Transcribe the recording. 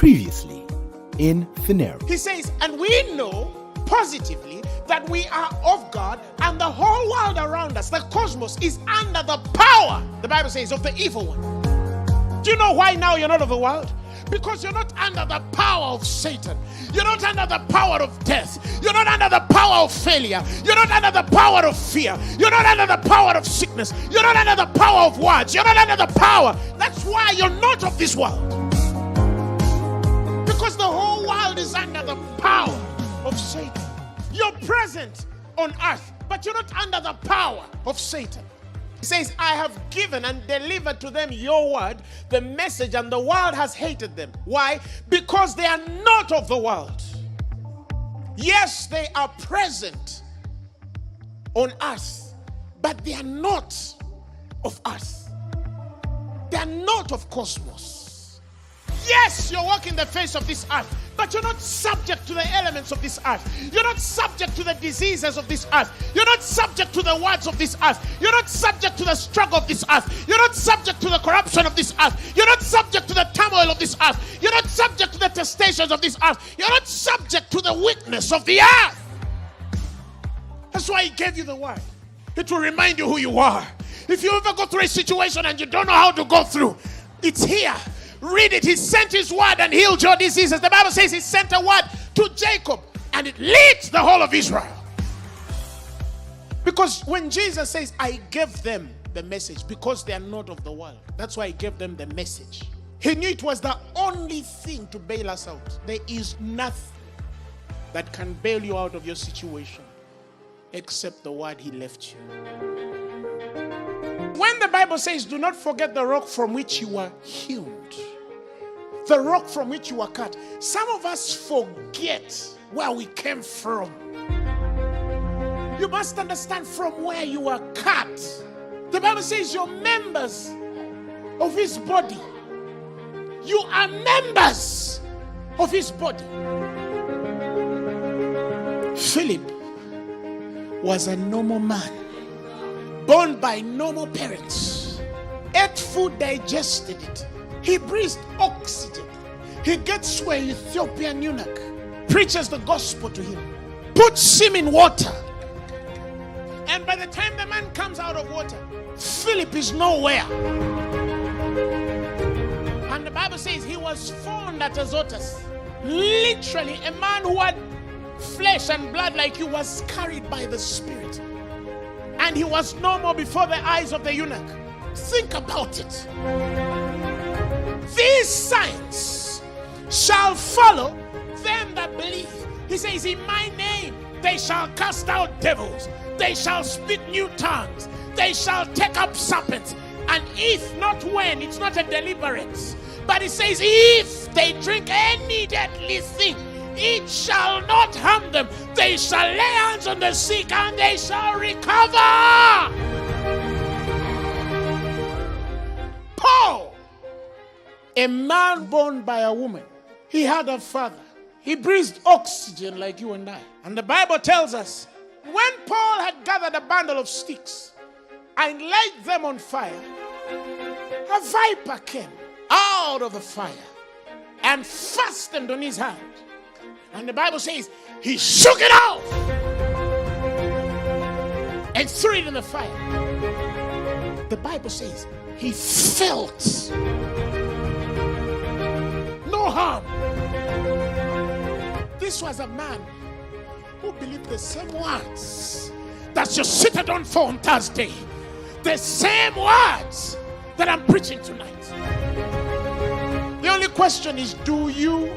Previously in Phaneroo. He says, and we know positively that we are of God, and the whole world around us, the cosmos, is under the power, the Bible says, of the evil one. Do you know why now you're not of the world? Because you're not under the power of Satan. You're not under the power of death. You're not under the power of failure. You're not under the power of fear. You're not under the power of sickness. You're not under the power of words. You're not under the power. That's why you're not of this world. Because the whole world is under the power of Satan. You're present on earth, but you're not under the power of Satan. He says, I have given and delivered to them your word, the message, and the world has hated them. Why? Because they are not of the world. Yes, they are present on earth, but they are not of earth. They are not of cosmos. Yes, you're walking the face of this earth, but you're not subject to the elements of this earth. You're not subject to the diseases of this earth. You're not subject to the words of this earth. You're not subject to the struggle of this earth. You're not subject to the corruption of this earth. You're not subject to the turmoil of this earth. You're not subject to the testations of this earth. You're not subject to the weakness of the earth. That's why he gave you the word. It will remind you who you are. If you ever go through a situation and you don't know how to go through, it's here. Read it. He sent his word and healed your diseases. The Bible says he sent a word to Jacob and it leads the whole of Israel. Because when Jesus says, I gave them the message because they are not of the world. That's why he gave them the message. He knew it was the only thing to bail us out. There is nothing that can bail you out of your situation except the word he left you. When the Bible says, do not forget the rock from which you were hewn, the rock from which you were cut. Some of us forget where we came from. You must understand from where you were cut. The Bible says you're members of his body. You are members of his body. Philip was a normal man, born by normal parents, ate food, digested it. He breathed oxygen. He gets to an Ethiopian eunuch, preaches the gospel to him, puts him in water. And by the time the man comes out of water, Philip is nowhere. And the Bible says he was found at Azotus. Literally, a man who had flesh and blood like you was carried by the Spirit. And he was no more before the eyes of the eunuch. Think about it. These signs shall follow them that believe. He says, in my name they shall cast out devils. They shall speak new tongues. They shall take up serpents. And if not when, it's not a deliberate. But it says, if they drink any deadly thing, it shall not harm them. They shall lay hands on the sick and they shall recover. Paul, a man born by a woman, he had a father. He breathed oxygen like you and I. And the Bible tells us, when Paul had gathered a bundle of sticks and laid them on fire, a viper came out of the fire and fastened on his hand. And the Bible says, he shook it off and threw it in the fire. The Bible says, he felt no harm. This was a man who believed the same words that you seated on for on Thursday. The same words that I'm preaching tonight. The only question is, do you